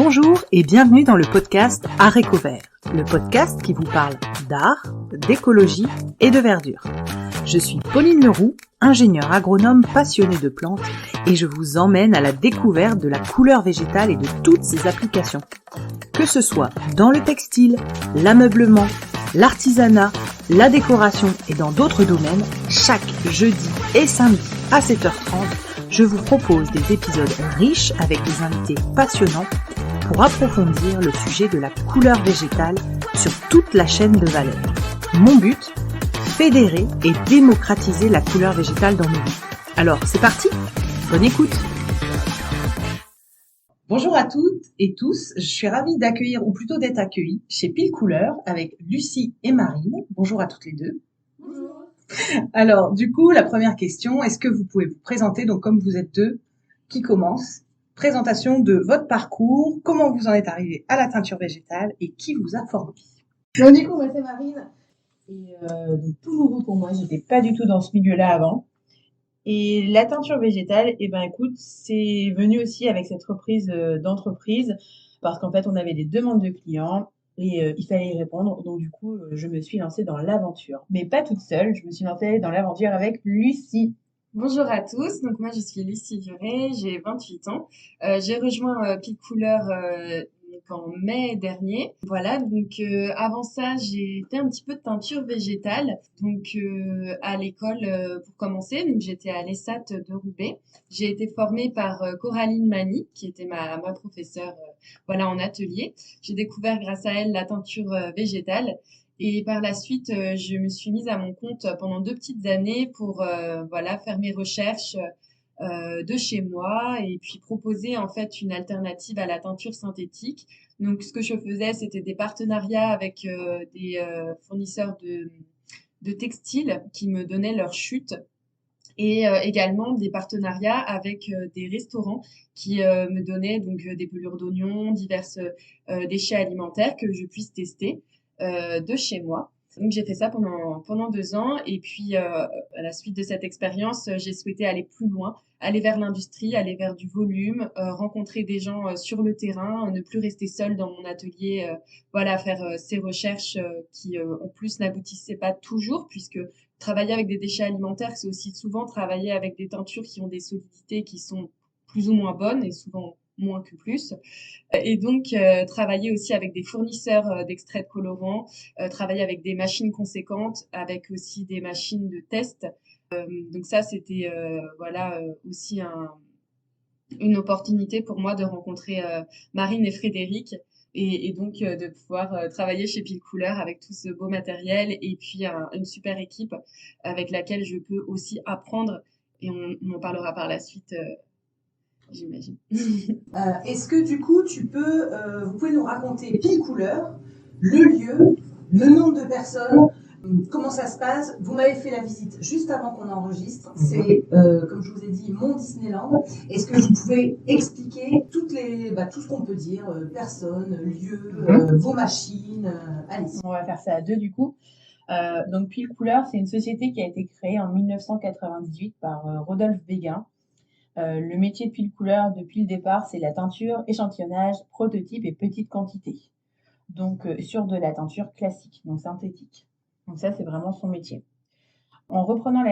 Bonjour et bienvenue dans le podcast Art Éco-Vert, le podcast qui vous parle d'art, d'écologie et de verdure. Je suis Pauline Leroux, ingénieure agronome passionnée de plantes et je vous emmène à la découverte de la couleur végétale et de toutes ses applications. Que ce soit dans le textile, l'ameublement, l'artisanat, la décoration et dans d'autres domaines, chaque jeudi et samedi à 7h30, je vous propose des épisodes riches avec des invités passionnants pour approfondir le sujet de la couleur végétale sur toute la chaîne de valeur. Mon but, fédérer et démocratiser la couleur végétale dans nos vies. Alors, c'est parti, bonne écoute. Bonjour à toutes et tous, je suis ravie d'accueillir, ou plutôt d'être accueillie, chez Pile Couleur avec Lucie et Marine. Bonjour à toutes les deux. Bonjour. Alors, du coup, la première question, est-ce que vous pouvez vous présenter, donc comme vous êtes deux, qui commence? Présentation de votre parcours, comment vous en êtes arrivé à la teinture végétale et qui vous a formé? Donc du coup, moi c'est Marine. Et donc tout nouveau pour moi, j'étais pas du tout dans ce milieu-là avant. Et la teinture végétale, écoute, c'est venu aussi avec cette reprise d'entreprise parce qu'en fait, on avait des demandes de clients et il fallait y répondre. Donc du coup, je me suis lancée dans l'aventure. Mais pas toute seule, je me suis lancée dans l'aventure avec Lucie. Bonjour à tous, donc moi je suis Lucie Duré, j'ai 28 ans. J'ai rejoint Pile Couleur donc en mai dernier. Voilà, donc avant ça j'ai fait un petit peu de teinture végétale, donc à l'école pour commencer. Donc j'étais à l'ESSAT de Roubaix. J'ai été formée par Coraline Mani, qui était ma professeure voilà en atelier. J'ai découvert grâce à elle la teinture végétale. Et par la suite, je me suis mise à mon compte pendant 2 petites années pour voilà faire mes recherches de chez moi et puis proposer en fait une alternative à la teinture synthétique. Donc ce que je faisais, c'était des partenariats avec des fournisseurs de textiles qui me donnaient leurs chutes et également des partenariats avec des restaurants qui me donnaient donc des pelures d'oignons, divers déchets alimentaires que je puisse tester de chez moi. Donc j'ai fait ça pendant 2 ans et puis à la suite de cette expérience, j'ai souhaité aller plus loin, aller vers l'industrie, aller vers du volume, rencontrer des gens sur le terrain, ne plus rester seule dans mon atelier, voilà, faire ces recherches qui en plus n'aboutissaient pas toujours puisque travailler avec des déchets alimentaires, c'est aussi souvent travailler avec des teintures qui ont des solidités qui sont plus ou moins bonnes et souvent moins que plus. Et donc, travailler aussi avec des fournisseurs d'extraits de colorants, travailler avec des machines conséquentes, avec aussi des machines de test. Donc ça, c'était voilà aussi une opportunité pour moi de rencontrer Marine et Frédéric et donc de pouvoir travailler chez Pile Couleur avec tout ce beau matériel et puis une super équipe avec laquelle je peux aussi apprendre et on en parlera par la suite, j'imagine. Est-ce que du coup, vous pouvez nous raconter Pile Couleur, le lieu, le nombre de personnes, comment ça se passe? Vous m'avez fait la visite juste avant qu'on enregistre. C'est, comme je vous ai dit, mon Disneyland. Est-ce que vous pouvez expliquer tout ce qu'on peut dire, personnes, lieux, vos machines, allez-y. On va faire ça à deux du coup. Donc Pile Couleur, c'est une société qui a été créée en 1998 par Rodolphe Béguin. Le métier de Pile Couleur depuis le départ, c'est la teinture, échantillonnage, prototype et petite quantité. Donc sur de la teinture classique, donc synthétique. Donc ça, c'est vraiment son métier. En reprenant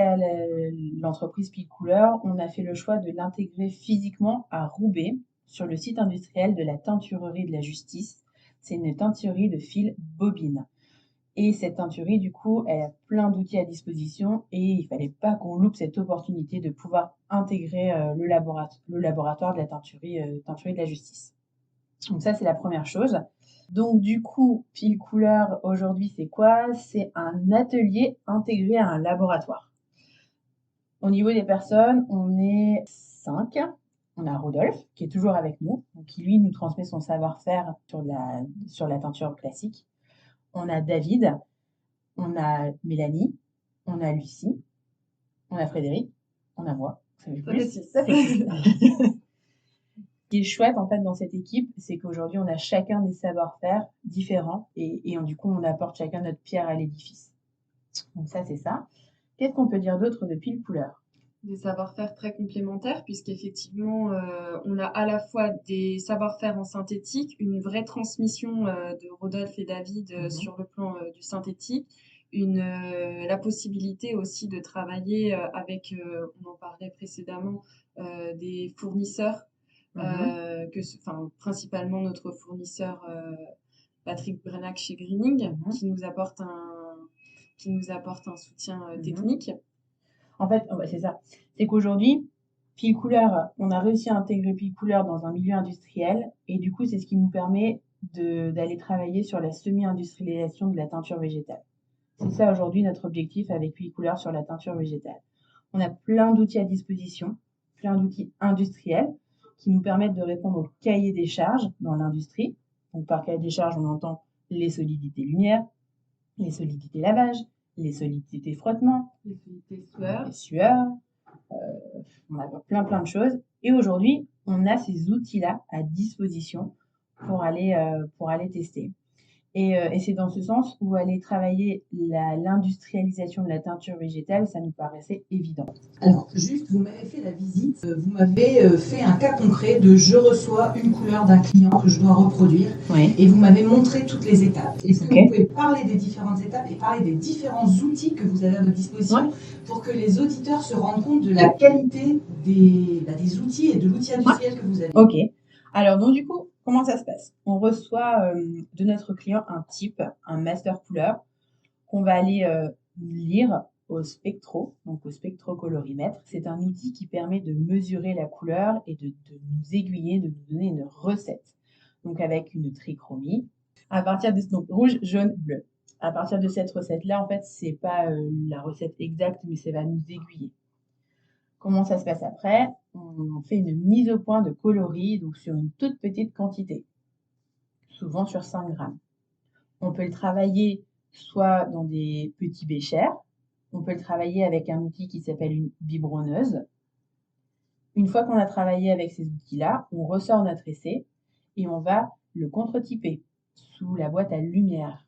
l'entreprise Pile Couleur, on a fait le choix de l'intégrer physiquement à Roubaix, sur le site industriel de la teinturerie de la Justice. C'est une teinturerie de fil bobine. Et cette teinturerie, du coup, elle a plein d'outils à disposition et il fallait pas qu'on loupe cette opportunité de pouvoir intégrer le laboratoire de la teinturerie de la Justice. Donc ça, c'est la première chose. Donc du coup, Pile Couleur, aujourd'hui, c'est quoi? C'est un atelier intégré à un laboratoire. Au niveau des personnes, on est 5. On a Rodolphe, qui est toujours avec nous, donc qui lui nous transmet son savoir-faire sur la teinture classique. On a David, on a Mélanie, on a Lucie, on a Frédéric, on a moi. Ça fait plus. Ça fait plus. Ce qui est chouette en fait dans cette équipe, c'est qu'aujourd'hui on a chacun des savoir-faire différents et du coup on apporte chacun notre pierre à l'édifice. Donc ça c'est ça. Qu'est-ce qu'on peut dire d'autre de Pile Couleur? Des savoir-faire très complémentaires, puisqu'effectivement, on a à la fois des savoir-faire en synthétique, une vraie transmission de Rodolphe et David sur le plan du synthétique, la possibilité aussi de travailler avec, on en parlait précédemment, des fournisseurs, principalement notre fournisseur Patrick Brenac chez Greening, qui nous apporte un soutien technique. En fait, ouais, c'est ça. C'est qu'aujourd'hui, Pile Couleur, on a réussi à intégrer Pile Couleur dans un milieu industriel et du coup, c'est ce qui nous permet d'aller travailler sur la semi-industrialisation de la teinture végétale. C'est ça aujourd'hui notre objectif avec Pile Couleur sur la teinture végétale. On a plein d'outils à disposition, plein d'outils industriels qui nous permettent de répondre au cahier des charges dans l'industrie. Donc par cahier des charges, on entend les solidités lumière, les solidités lavage, les solidités frottement, les solidités sueur. Les sueurs, on a plein de choses. Et aujourd'hui, on a ces outils-là à disposition pour aller tester. Et c'est dans ce sens où aller travailler l'industrialisation de la teinture végétale, ça nous paraissait évident. Alors, juste, vous m'avez fait la visite, vous m'avez fait un cas concret de je reçois une couleur d'un client que je dois reproduire, oui. Et vous m'avez montré toutes les étapes. Est-ce que vous pouvez parler des différentes étapes et parler des différents outils que vous avez à votre disposition pour que les auditeurs se rendent compte de la qualité des outils et de l'outil industriel que vous avez? Ok. Alors, donc du coup, comment ça se passe? On reçoit de notre client un type, un master couleur, qu'on va aller lire au spectro, donc au spectrocolorimètre. C'est un outil qui permet de mesurer la couleur et de nous aiguiller, de nous donner une recette. Donc avec une trichromie, à partir de donc rouge, jaune, bleu. À partir de cette recette-là, en fait, c'est pas la recette exacte, mais ça va nous aiguiller. Comment ça se passe après? On fait une mise au point de coloris, donc sur une toute petite quantité, souvent sur 5 grammes. On peut le travailler soit dans des petits béchers, on peut le travailler avec un outil qui s'appelle une biberonneuse. Une fois qu'on a travaillé avec ces outils-là, on ressort notre essai et on va le contre-typer sous la boîte à lumière.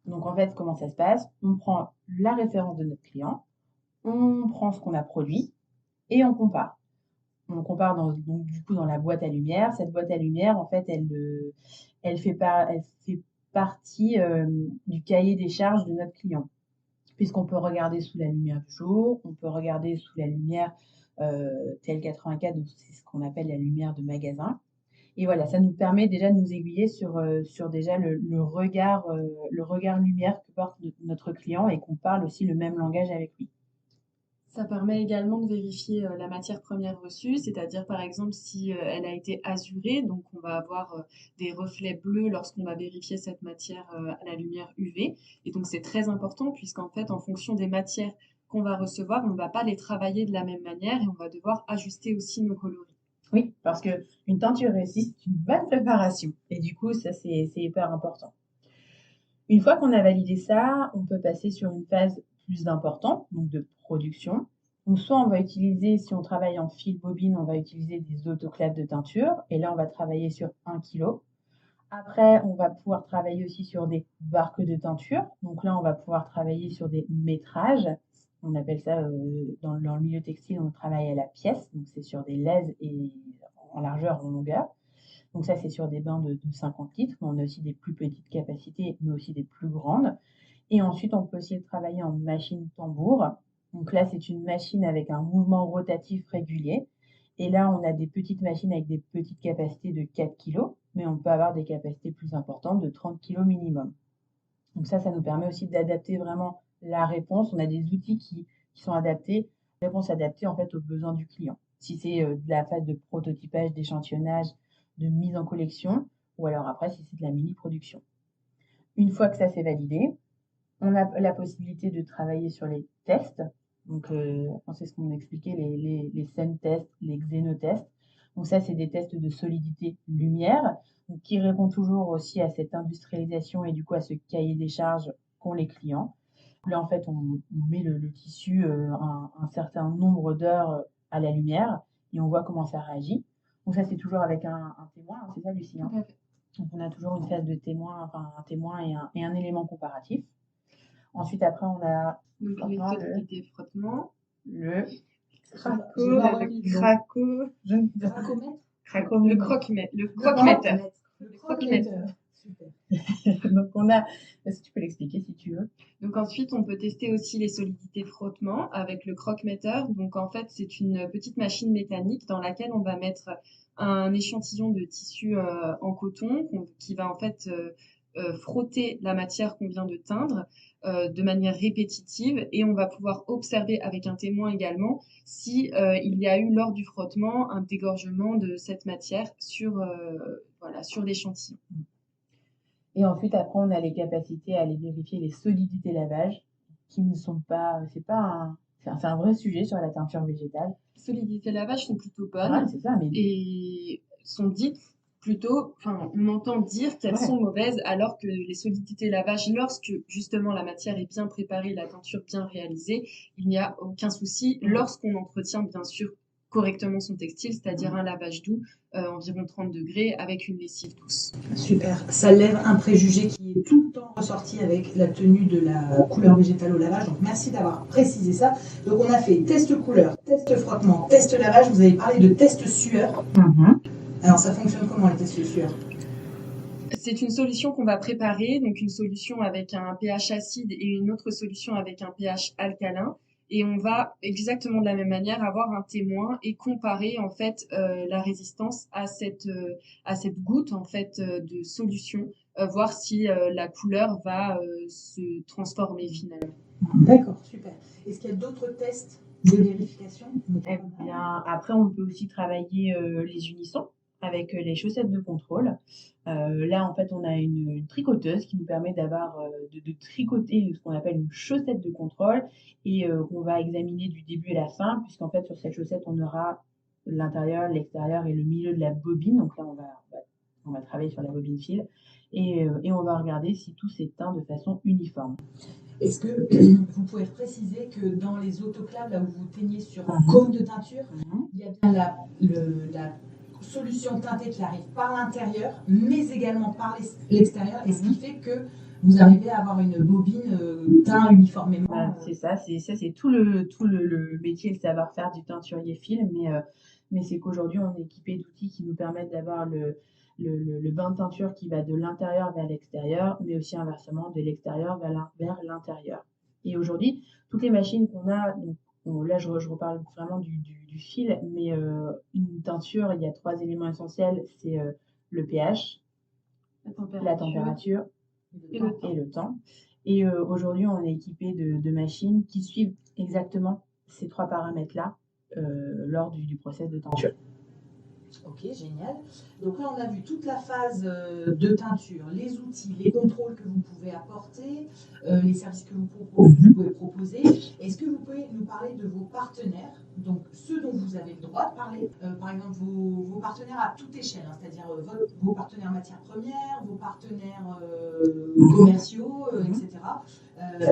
Donc en fait, comment ça se passe? On prend la référence de notre client, on prend ce qu'on a produit et on compare. On compare donc du coup dans la boîte à lumière. Cette boîte à lumière, en fait, elle fait partie du cahier des charges de notre client. Puisqu'on peut regarder sous la lumière du jour, on peut regarder sous la lumière TL84, donc c'est ce qu'on appelle la lumière de magasin. Et voilà, ça nous permet déjà de nous aiguiller sur déjà le regard lumière que porte notre client et qu'on parle aussi le même langage avec lui. Ça permet également de vérifier la matière première reçue, c'est-à-dire par exemple si elle a été azurée, donc on va avoir des reflets bleus lorsqu'on va vérifier cette matière à la lumière UV. Et donc c'est très important puisqu'en fait en fonction des matières qu'on va recevoir, on ne va pas les travailler de la même manière et on va devoir ajuster aussi nos coloris. Oui, parce qu'une teinture réussie, c'est une bonne préparation. Et du coup, ça c'est hyper important. Une fois qu'on a validé ça, on peut passer sur une phase plus importante, donc de production. Donc soit on va utiliser, si on travaille en fil bobine, on va utiliser des autoclaves de teinture. Et là, on va travailler sur 1 kg. Après, on va pouvoir travailler aussi sur des barques de teinture. Donc là, on va pouvoir travailler sur des métrages. On appelle ça, dans le milieu textile, on travaille à la pièce. Donc c'est sur des lèzes et en largeur, en longueur. Donc ça, c'est sur des bains de 50 litres. Mais on a aussi des plus petites capacités, mais aussi des plus grandes. Et ensuite, on peut aussi travailler en machine tambour. Donc là, c'est une machine avec un mouvement rotatif régulier. Et là, on a des petites machines avec des petites capacités de 4 kg, mais on peut avoir des capacités plus importantes de 30 kg minimum. Donc ça nous permet aussi d'adapter vraiment la réponse. On a des outils qui sont adaptés, réponse adaptée en fait aux besoins du client. Si c'est de la phase de prototypage, d'échantillonnage, de mise en collection, ou alors après si c'est de la mini-production. Une fois que ça c'est validé, on a la possibilité de travailler sur les tests. Donc, c'est ce qu'on expliquait, les scène tests, les xénotests. Donc ça, c'est des tests de solidité lumière, donc, qui répondent toujours aussi à cette industrialisation et du coup à ce cahier des charges qu'ont les clients. Là, en fait, on met le tissu un certain nombre d'heures à la lumière et on voit comment ça réagit. Donc ça, c'est toujours avec un témoin, hein, c'est ça, Lucie, hein? Donc on a toujours une phase de témoin, enfin un témoin et un élément comparatif. Ensuite, après, on a donc les frottements, le Cracomètre. Le croque-metteur. Le croque-metteur. Super. Donc est-ce que tu peux l'expliquer si tu veux? Donc ensuite, on peut tester aussi les solidités frottement avec le croque-metteur. Donc en fait, c'est une petite machine mécanique dans laquelle on va mettre un échantillon de tissu en coton qui va en fait frotter la matière qu'on vient de teindre de manière répétitive, et on va pouvoir observer avec un témoin également si il y a eu lors du frottement un dégorgement de cette matière sur l'échantillon. Et ensuite, après, on a les capacités à aller vérifier les solidités lavage qui ne sont pas, c'est un vrai sujet sur la teinture végétale. Les solidités lavage sont plutôt bonnes. Ouais, c'est ça, mais Et sont dites plutôt, enfin, on entend dire qu'elles sont mauvaises, alors que les solidités lavage, lorsque justement la matière est bien préparée, la teinture bien réalisée, il n'y a aucun souci lorsqu'on entretient bien sûr correctement son textile, c'est-à-dire un lavage doux, environ 30 degrés, avec une lessive douce. Super, ça lève un préjugé qui est tout le temps ressorti avec la tenue de la couleur végétale au lavage, donc merci d'avoir précisé ça. Donc on a fait test couleur, test frottement, test lavage, vous avez parlé de test sueur. Alors ça fonctionne comment les tests sueur? C'est une solution qu'on va préparer, donc une solution avec un pH acide et une autre solution avec un pH alcalin. Et on va exactement de la même manière avoir un témoin et comparer en fait la résistance à cette goutte en fait de solution, voir si la couleur va se transformer finalement. D'accord, super. Est-ce qu'il y a d'autres tests de vérification? Eh bien, après, on peut aussi travailler les unissons avec les chaussettes de contrôle. Là, en fait, on a une tricoteuse qui nous permet d'avoir de tricoter ce qu'on appelle une chaussette de contrôle, et qu'on va examiner du début à la fin, puisqu'en fait, sur cette chaussette, on aura l'intérieur, l'extérieur et le milieu de la bobine. Donc là, on va travailler sur la bobine fil, et on va regarder si tout s'est teint de façon uniforme. Est-ce que vous pouvez préciser que dans les autoclaves, là où vous teignez sur un cône de teinture, il y a bien la solution teintée qui arrive par l'intérieur, mais également par l'extérieur, et ce qui fait que vous arrivez à avoir une bobine teint uniformément. Voilà, c'est ça, c'est tout le métier, le savoir-faire du teinturier fil, mais c'est qu'aujourd'hui, on est équipé d'outils qui nous permettent d'avoir le bain de teinture qui va de l'intérieur vers l'extérieur, mais aussi inversement de l'extérieur vers l'intérieur. Et aujourd'hui, toutes les machines qu'on a, donc, là je reparle vraiment du fil, mais une teinture, il y a 3 éléments essentiels, c'est le pH, la température et le temps. Et aujourd'hui, on est équipé de machines qui suivent exactement ces 3 paramètres-là lors du process de teinture. Ok, génial. Donc là, on a vu toute la phase de teinture, les outils, les contrôles que vous pouvez apporter, les services que vous pouvez proposer. Est-ce que vous pouvez nous parler de vos partenaires, donc ceux dont vous avez le droit de parler, par exemple vos partenaires à toute échelle, hein, c'est-à-dire vos partenaires matières premières, vos partenaires commerciaux, etc.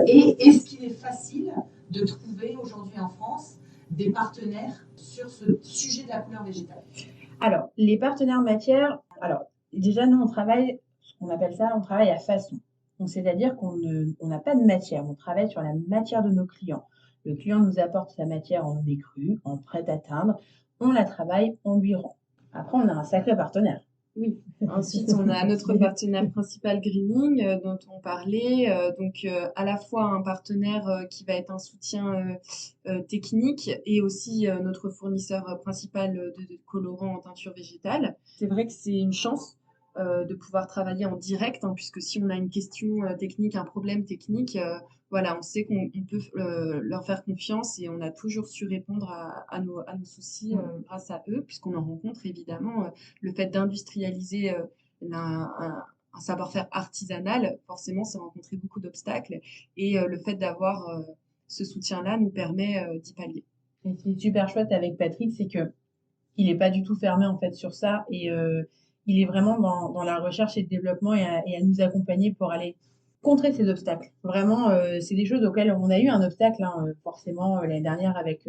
Et est-ce qu'il est facile de trouver aujourd'hui en France des partenaires sur ce sujet de la couleur végétale? Alors, les partenaires matières, alors déjà nous on travaille, ce qu'on appelle ça, on travaille à façon. Donc c'est-à-dire qu'on n'a pas de matière, on travaille sur la matière de nos clients. Le client nous apporte sa matière en écru, en prête à teindre, on la travaille, on lui rend. Après on a un sacré partenaire. Oui. Ensuite, on a notre partenaire principal Greening dont on parlait, donc à la fois un partenaire qui va être un soutien technique, et aussi notre fournisseur principal de colorants en teinture végétale. C'est vrai que c'est une chance de pouvoir travailler en direct, hein, puisque si on a une question technique, un problème technique, voilà, on sait qu'on peut leur faire confiance, et on a toujours su répondre à nos soucis grâce à eux, puisqu'on en rencontre évidemment. Le fait d'industrialiser un savoir-faire artisanal, forcément, c'est rencontrer beaucoup d'obstacles, et le fait d'avoir ce soutien-là nous permet d'y pallier. Et ce qui est super chouette avec Patrick, c'est que il n'est pas du tout fermé en fait sur ça, et il est vraiment dans la recherche et le développement, et à nous accompagner pour aller contrer ces obstacles. Vraiment, c'est des choses auxquelles on a eu un obstacle, hein, forcément l'année dernière avec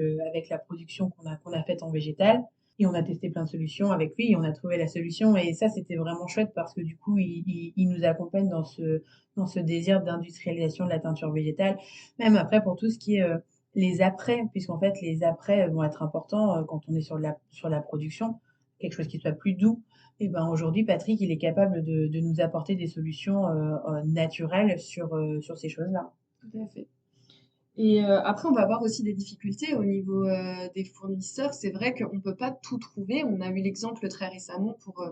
la production qu'on a faite en végétal, et on a testé plein de solutions avec lui et on a trouvé la solution, et ça c'était vraiment chouette parce que du coup il nous accompagne dans ce désir d'industrialisation de la teinture végétale, même après pour tout ce qui est les apprêts, puisqu'en fait, les apprêts vont être importants quand on est sur la production, quelque chose qui soit plus doux. Et ben aujourd'hui, Patrick, il est capable de nous apporter des solutions naturelles sur ces choses-là. Tout à fait. Et après, on va avoir aussi des difficultés au niveau des fournisseurs. C'est vrai qu'on ne peut pas tout trouver. On a eu l'exemple très récemment pour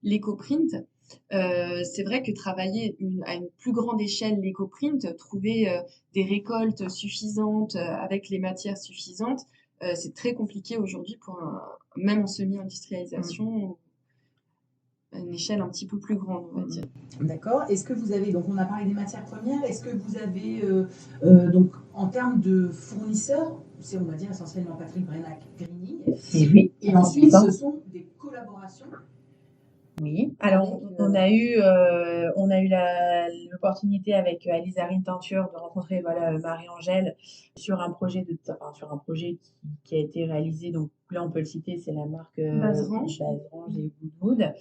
l'éco-print. C'est vrai que travailler à une plus grande échelle l'éco-print, trouver des récoltes suffisantes avec les matières suffisantes, c'est très compliqué aujourd'hui même en semi-industrialisation, à une échelle un petit peu plus grande, on va dire. D'accord. Est-ce que vous avez, donc on a parlé des matières premières, est-ce que vous avez, donc en termes de fournisseurs, c'est on va dire essentiellement Patrick Brenac Greening, Oui. et ensuite ce sont des collaborations. Oui, alors on a eu l'opportunité avec Alizarine Teinture de rencontrer Marie-Angèle sur un projet qui a été réalisé. Donc là on peut le citer, c'est la marque Bazerange. Bazerange et Woodwood.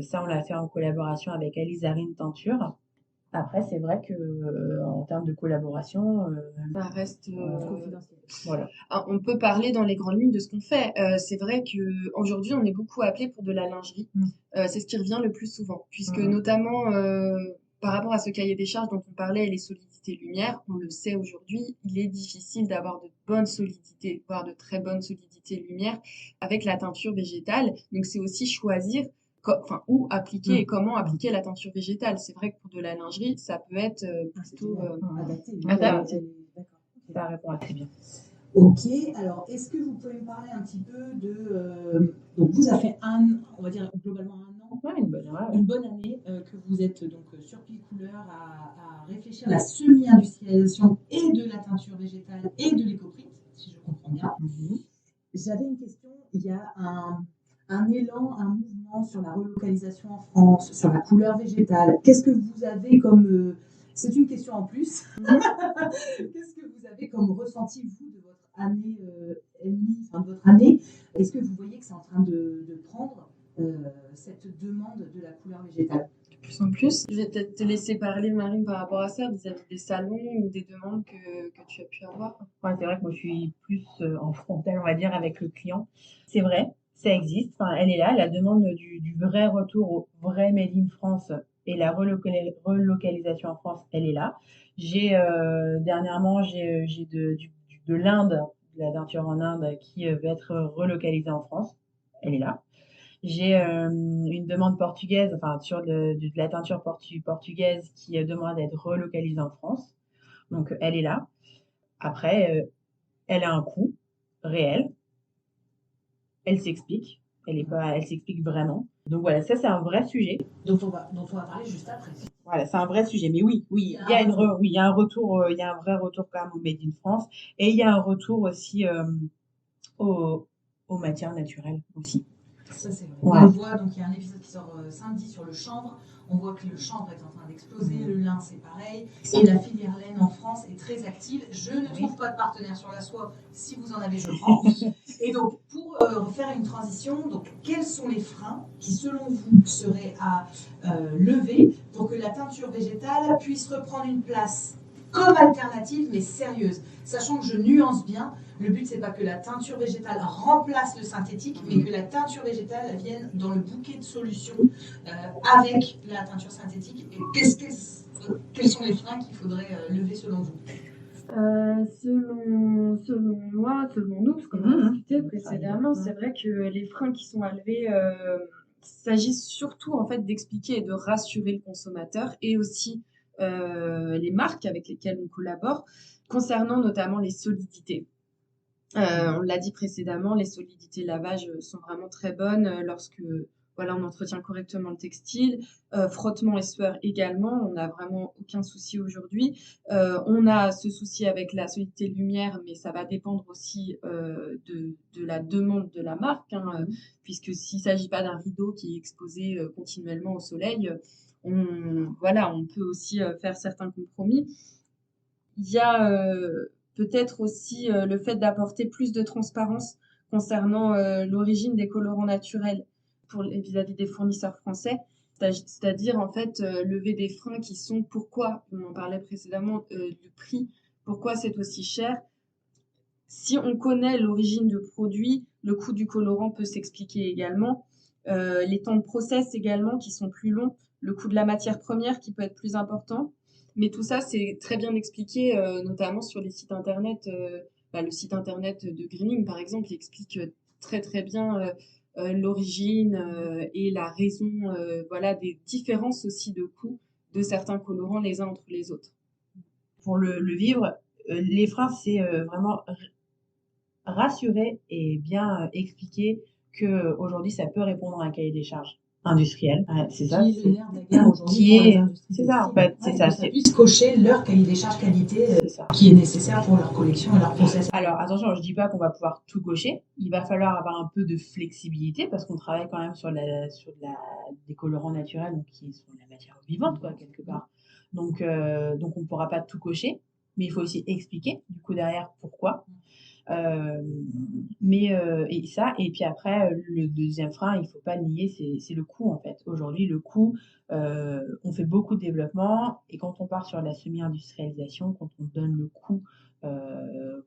Ça on l'a fait en collaboration avec Alizarine Teinture. Après c'est vrai que en termes de collaboration, Ça reste confidentiel. Voilà. Alors, on peut parler dans les grandes lignes de ce qu'on fait. C'est vrai que aujourd'hui, on est beaucoup appelé pour de la lingerie. C'est ce qui revient le plus souvent, puisque notamment par rapport à ce cahier des charges dont on parlait, les solidités lumière, on le sait aujourd'hui, il est difficile d'avoir de bonnes solidités, voire de très bonnes solidités lumière avec la teinture végétale. Donc, c'est aussi choisir où appliquer et comment appliquer la teinture végétale. C'est vrai que pour de la lingerie, ça peut être plutôt adapté. Ça répond assez bien. Ok, alors est-ce que vous pouvez me parler un petit peu de... donc vous avez fait on va dire globalement un an, une bonne année que vous êtes donc sur Pilcouleur à réfléchir à la semi-industrialisation et de la teinture végétale et de l'éco-print, si je comprends bien. J'avais une question, il y a un élan, un mouvement sur la relocalisation en France, sur la couleur végétale. Qu'est-ce que vous avez comme... c'est une question en plus. Qu'est-ce que vous avez comme ressenti, vous, de votre année de votre année? Est-ce que vous voyez que c'est en train de prendre cette demande de la couleur végétale? De plus en plus. Je vais peut-être te laisser parler, Marine, par rapport à ça, vis-à-vis des salons ou des demandes que tu as pu avoir. Ouais, c'est vrai que moi, je suis plus en frontal, on va dire, avec le client. C'est vrai, ça existe. Enfin, elle est là, la demande du vrai retour au vrai Made in France et la relocalisation en France, elle est là. Dernièrement, j'ai de l'Inde, de la teinture en Inde qui va être relocalisée en France. Elle est là. J'ai une demande portugaise, enfin sur de la teinture portugaise qui demande d'être relocalisée en France. Donc elle est là. Après, elle a un coût réel. Elle s'explique. Elle s'explique vraiment. Donc voilà, ça c'est un vrai sujet. Dont on va parler juste après. Voilà, c'est un vrai sujet. Mais oui, il y a un retour, il y a un vrai retour quand même au Made in France. Et il y a un retour aussi aux matières naturelles aussi. Ça, c'est vrai. Ouais. On voit, donc il y a un épisode qui sort samedi sur le chanvre. On voit que le chanvre est en train d'exploser, le lin c'est pareil, et la filière laine en France est très active. Je ne trouve pas de partenaire sur la soie. Si vous en avez, je prends. Et donc, pour faire une transition, donc, quels sont les freins qui, selon vous, seraient à lever pour que la teinture végétale puisse reprendre une place comme alternative, mais sérieuse, sachant que je nuance bien. Le but, c'est pas que la teinture végétale remplace le synthétique, mais que la teinture végétale vienne dans le bouquet de solutions avec la teinture synthétique. Et quels sont les freins qu'il faudrait lever selon vous? Selon moi, selon nous, parce qu'on a discuté précédemment, c'est vrai que les freins qui sont à lever, il s'agit surtout en fait d'expliquer et de rassurer le consommateur et aussi les marques avec lesquelles on collabore concernant notamment les solidités. On l'a dit précédemment, les solidités lavage sont vraiment très bonnes lorsque on entretient correctement le textile. Frottement et sueur également, on n'a vraiment aucun souci aujourd'hui. On a ce souci avec la solidité lumière, mais ça va dépendre aussi de la demande de la marque, puisque s'il ne s'agit pas d'un rideau qui est exposé continuellement au soleil, on peut aussi faire certains compromis. Il y a peut-être aussi le fait d'apporter plus de transparence concernant l'origine des colorants naturels vis-à-vis des fournisseurs français, c'est-à-dire en fait lever des freins qui sont pourquoi, on en parlait précédemment, du prix, pourquoi c'est aussi cher. Si on connaît l'origine de produit, le coût du colorant peut s'expliquer également. Les temps de process également qui sont plus longs, le coût de la matière première qui peut être plus important. Mais tout ça, c'est très bien expliqué, notamment sur les sites internet. Le site internet de Greening, par exemple, il explique très très bien l'origine et la raison des différences aussi de coûts de certains colorants les uns entre les autres. Pour le vivre, les freins, c'est vraiment rassurer et bien expliquer que aujourd'hui ça peut répondre à un cahier des charges industriel. C'est ça. Qui est le nerf de la guerre aujourd'hui Qui pour les est, industries c'est ça en fait, c'est ça. Que ça puisse cocher leur cahier des charges qualité C'est ça. qui est nécessaire pour leur collection et leur process. Alors attention, je dis pas qu'on va pouvoir tout cocher. Il va falloir avoir un peu de flexibilité parce qu'on travaille quand même sur des colorants naturels, donc qui sont de la matière vivante quoi quelque part. Donc on pourra pas tout cocher, mais il faut aussi expliquer du coup derrière pourquoi. Et ça, et puis après, le deuxième frein, il faut pas le nier, c'est le coût en fait. Aujourd'hui, le coût, on fait beaucoup de développement et quand on part sur la semi-industrialisation, quand on donne le coût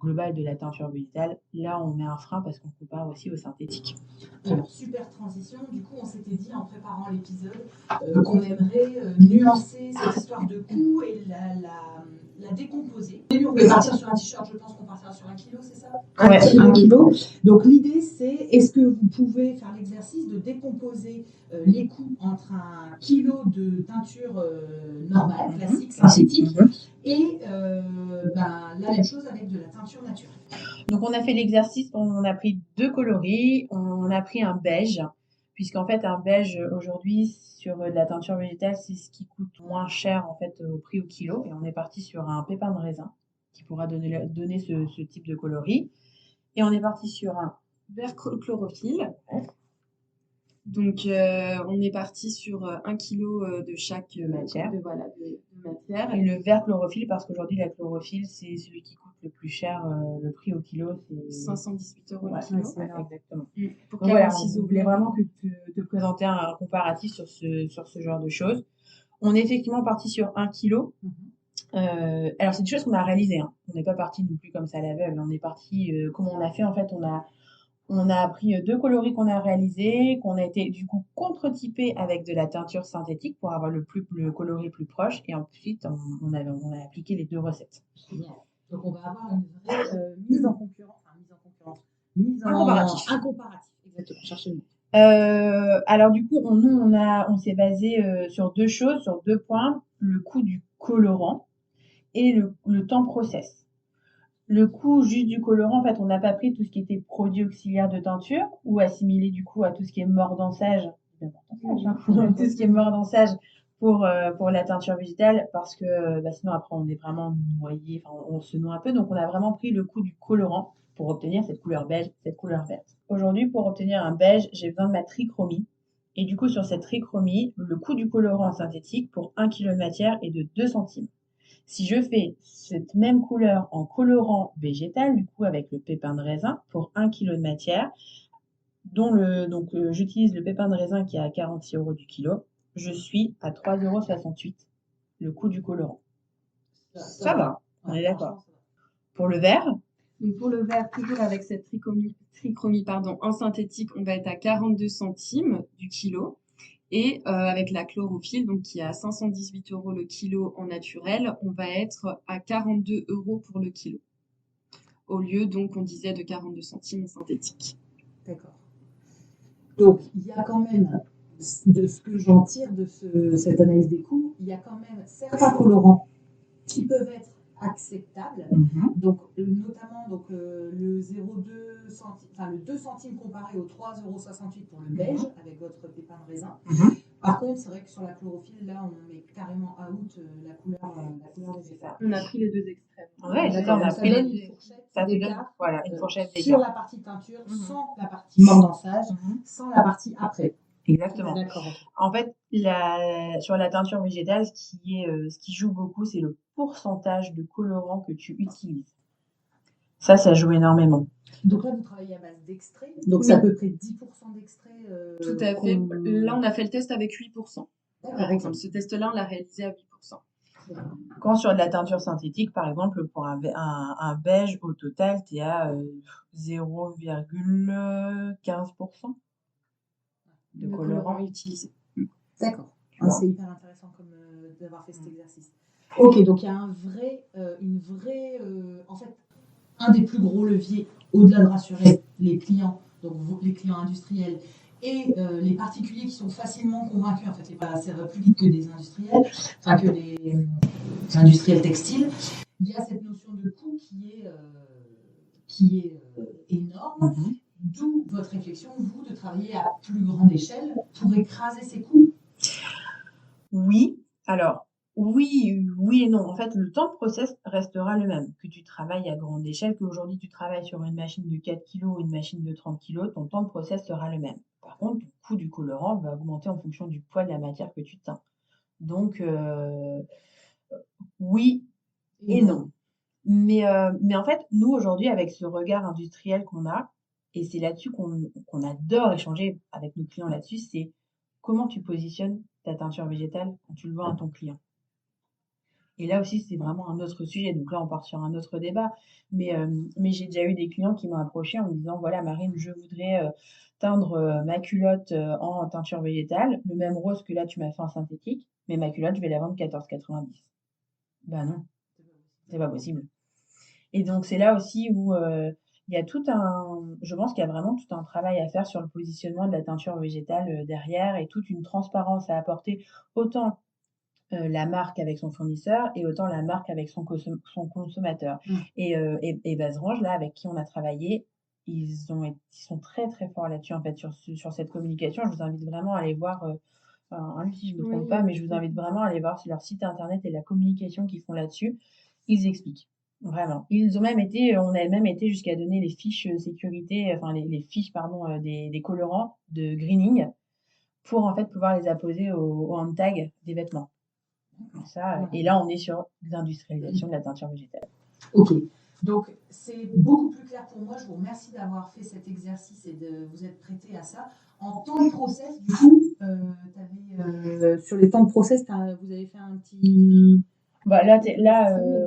global de la teinture végétale, là on met un frein parce qu'on compare aussi au synthétique. Alors, super transition. Du coup, on s'était dit en préparant l'épisode qu'on aimerait nuancer cette histoire de coût et la décomposer. Au début, on va partir sur un t-shirt, je pense qu'on partira sur 1 kilo, c'est ça? Ouais, 1 kilo. Donc, l'idée, c'est est-ce que vous pouvez faire l'exercice de décomposer les coûts entre 1 kilo de teinture normale, classique, synthétique, et la même chose avec de la teinture naturelle. Donc on a fait l'exercice, on a pris 2 coloris, on a pris un beige, puisqu'en fait un beige aujourd'hui sur de la teinture végétale, c'est ce qui coûte moins cher en fait au prix au kilo, et on est parti sur un pépin de raisin qui pourra donner ce type de coloris, et on est parti sur un vert chlorophylle. Donc, on est parti sur 1 kilo de chaque matière. De matière. Et le vert chlorophylle, parce qu'aujourd'hui, la chlorophylle, c'est celui qui coûte le plus cher. Le prix au kilo, c'est 518 € ouais, le kilo. Ouais, exactement. Pour Donc voilà, 46 on voulait vraiment que te présenter un comparatif sur ce genre de choses. On est effectivement parti sur 1 kilo. Alors, c'est des choses qu'on a réalisées. Hein. On n'est pas parti non plus comme ça à l'aveugle. On est parti, comment on a fait en fait, on a pris 2 coloris qu'on a réalisés, qu'on a été du coup contre-typés avec de la teinture synthétique pour avoir le coloris plus proche. Et ensuite, on a appliqué les 2 recettes. Génial. Donc on va avoir une vraie mise en concurrence, un comparatif. Exactement, cherchez le mot. Alors du coup, on s'est basé sur 2 choses, sur 2 points, le coût du colorant et le temps process. Le coût juste du colorant, en fait, on n'a pas pris tout ce qui était produit auxiliaire de teinture ou assimilé du coup à tout ce qui est mordançage, tout ce qui est mordançage pour la teinture végétale parce que sinon après on est vraiment noyé, on se noie un peu. Donc on a vraiment pris le coût du colorant pour obtenir cette couleur beige, cette couleur verte. Aujourd'hui, pour obtenir un beige, j'ai besoin de ma trichromie. Et du coup, sur cette trichromie, le coût du colorant synthétique pour 1 kg de matière est de 2 centimes. Si je fais cette même couleur en colorant végétal, du coup avec le pépin de raisin pour 1 kg de matière, j'utilise le pépin de raisin qui est à 46 € du kilo, je suis à 3,68 € le coût du colorant. Ça va, on est d'accord. Pour le vert, donc pour le vert, toujours avec cette trichromie en synthétique, on va être à 42 centimes du kilo. Et avec la chlorophylle, donc qui est à 518 € le kilo en naturel, on va être à 42 € pour le kilo. Au lieu, donc, on disait de 42 centimes en synthétique. D'accord. Donc, il y a quand même, de ce que j'en tire de cette analyse des coûts, il y a quand même certains colorants qui peuvent être acceptables. Donc, notamment le 0,2 centime, enfin le 2 centimes comparé aux 3,68 € pour le beige avec votre pépin de raisin. Par contre, c'est vrai que sur la chlorophylle, là, on met carrément out la couleur végétale. On a pris les 2 extrêmes. Ouais, d'accord, on a pris les 2 extrêmes. Ça te donne une fourchette d'écart. Sur la partie teinture, sans la partie mordançage, sans la partie après. Exactement. D'accord. En fait, sur la teinture végétale, ce qui joue beaucoup, c'est le pourcentage de colorant que tu utilises. Ça joue énormément. Donc là, vous travaillez à base d'extrait. Donc c'est à peu près 10% d'extrait. Tout à fait. Là, on a fait le test avec 8%. Par exemple, ce test-là, on l'a réalisé à 8%. Quand sur de la teinture synthétique, par exemple, pour un beige, au total, tu es à 0,15% de Le colorant. utilisé. D'accord. Tu vois. C'est hyper intéressant d'avoir fait cet exercice. Ok, donc il y a en fait, un des plus gros leviers, au-delà de rassurer les clients, donc les clients industriels et les particuliers qui sont facilement convaincus, en fait, ça va plus vite que des industriels, enfin que les industriels textiles. Il y a cette notion de coût qui est énorme. D'où votre réflexion, vous, de travailler à plus grande échelle pour écraser ces coûts. Oui, alors oui et non. En fait, le temps de process restera le même. Que tu travailles à grande échelle, qu'aujourd'hui tu travailles sur une machine de 4 kg ou une machine de 30 kg, ton temps de process sera le même. Par contre, ton coût du colorant va augmenter en fonction du poids de la matière que tu teins. Donc, oui et non. Mais en fait, nous, aujourd'hui, avec ce regard industriel qu'on a, et c'est là-dessus qu'on adore échanger avec nos clients là-dessus, c'est comment tu positionnes ta teinture végétale quand tu le vends à ton client. Et là aussi, c'est vraiment un autre sujet. Donc là, on part sur un autre débat. Mais j'ai déjà eu des clients qui m'ont approché en me disant, voilà, Marine, je voudrais teindre ma culotte en teinture végétale, le même rose que là, tu m'as fait en synthétique, mais ma culotte, je vais la vendre 14,90. Ben non, c'est pas possible. Et donc, c'est là aussi où il y a je pense qu'il y a vraiment tout un travail à faire sur le positionnement de la teinture végétale derrière et toute une transparence à apporter, autant la marque avec son fournisseur et autant la marque avec son consommateur. Et Bazerange, là, avec qui on a travaillé, ils sont très, très forts là-dessus, en fait, sur cette communication. Je vous invite vraiment à aller voir, si je ne me trompe pas, mais je vous invite vraiment à aller voir sur leur site internet et la communication qu'ils font là-dessus. Ils expliquent. Vraiment. On a même été jusqu'à donner les fiches sécurité, enfin les fiches, pardon, des colorants de greening pour en fait pouvoir les apposer au hand tag des vêtements. Ça, et là, on est sur l'industrialisation de la teinture végétale. Ok, donc c'est beaucoup plus clair pour moi. Je vous remercie d'avoir fait cet exercice et de vous être prêté à ça. En temps de process, du coup, sur les temps de process, vous avez fait un petit... Bah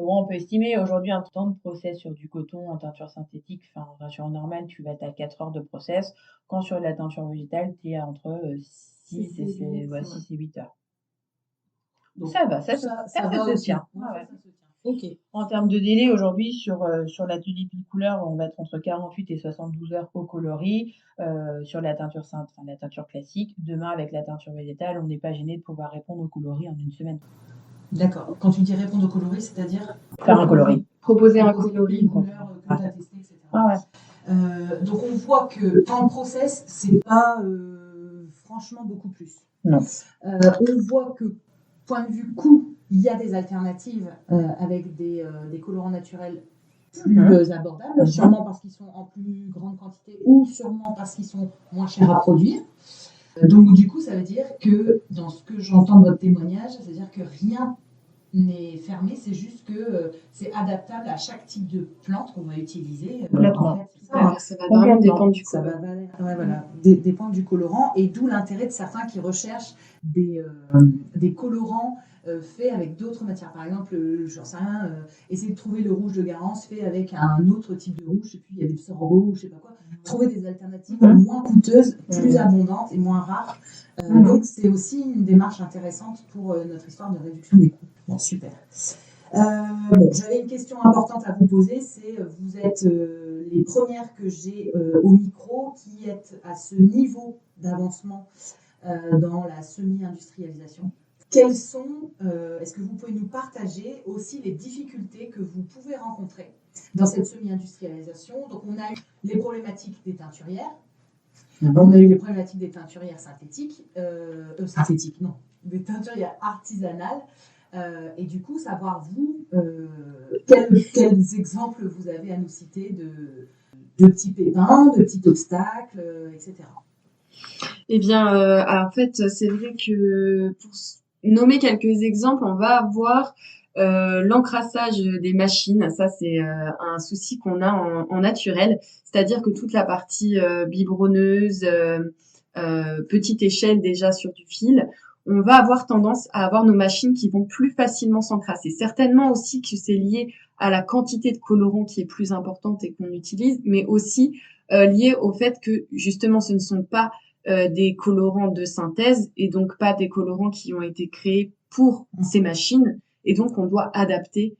on peut estimer aujourd'hui un temps de process sur du coton en teinture synthétique, enfin en teinture normale, tu vas être à 4 heures de process. Quand sur de la teinture végétale, tu es entre 6 et 8 heures. Donc, ça va, ça se tient. Ouais. Ok. En termes de délai, aujourd'hui, sur la tulipe couleur, on va être entre 48 et 72 heures au coloris. Sur la teinture la teinture classique. Demain, avec la teinture végétale, on n'est pas gêné de pouvoir répondre au coloris en une semaine. D'accord. Quand tu dis répondre au coloris, c'est-à-dire faire un coloris. Proposer un coloris. Une couleur que tu as testé, etc. Donc on voit que temps de process, c'est pas franchement beaucoup plus. Non. On voit que point de vue coût, il y a des alternatives avec des colorants naturels plus abordables, sûrement parce qu'ils sont en plus grande quantité ou sûrement parce qu'ils sont moins chers à produire. Donc du coup, ça veut dire que dans ce que j'entends de votre témoignage, ça veut dire que rien n'est fermé, c'est juste que c'est adaptable à chaque type de plante qu'on va utiliser. Complètement. Ça va vraiment dépendre du colorant. Dépendre du colorant, et d'où l'intérêt de certains qui recherchent des colorants faits avec d'autres matières. Par exemple, j'en sais rien, essayer de trouver le rouge de Garance fait avec un autre type de rouge, et puis il y a des sorgho ou je sais pas quoi. Trouver des alternatives moins coûteuses, plus abondantes et moins rares. Donc c'est aussi une démarche intéressante pour notre histoire de réduction des coûts. Bon, super. J'avais une question importante à vous poser, c'est vous êtes les premières que j'ai au micro qui êtes à ce niveau d'avancement dans la semi-industrialisation. Quelles sont, est-ce que vous pouvez nous partager aussi les difficultés que vous pouvez rencontrer dans cette semi-industrialisation? Donc on a eu les problématiques des teinturières, on a eu les problématiques des teinturières des teinturières artisanales. Et du coup, savoir vous, quels exemples vous avez à nous citer de petits pépins, de petits obstacles, etc. Eh bien, en fait, c'est vrai que pour nommer quelques exemples, on va avoir l'encrassage des machines. Ça, c'est un souci qu'on a en naturel, c'est-à-dire que toute la partie biberonneuse, petite échelle déjà sur du fil, on va avoir tendance à avoir nos machines qui vont plus facilement s'encrasser. Certainement aussi que c'est lié à la quantité de colorant qui est plus importante et qu'on utilise, mais aussi lié au fait que justement ce ne sont pas des colorants de synthèse et donc pas des colorants qui ont été créés pour ces machines. Et donc on doit adapter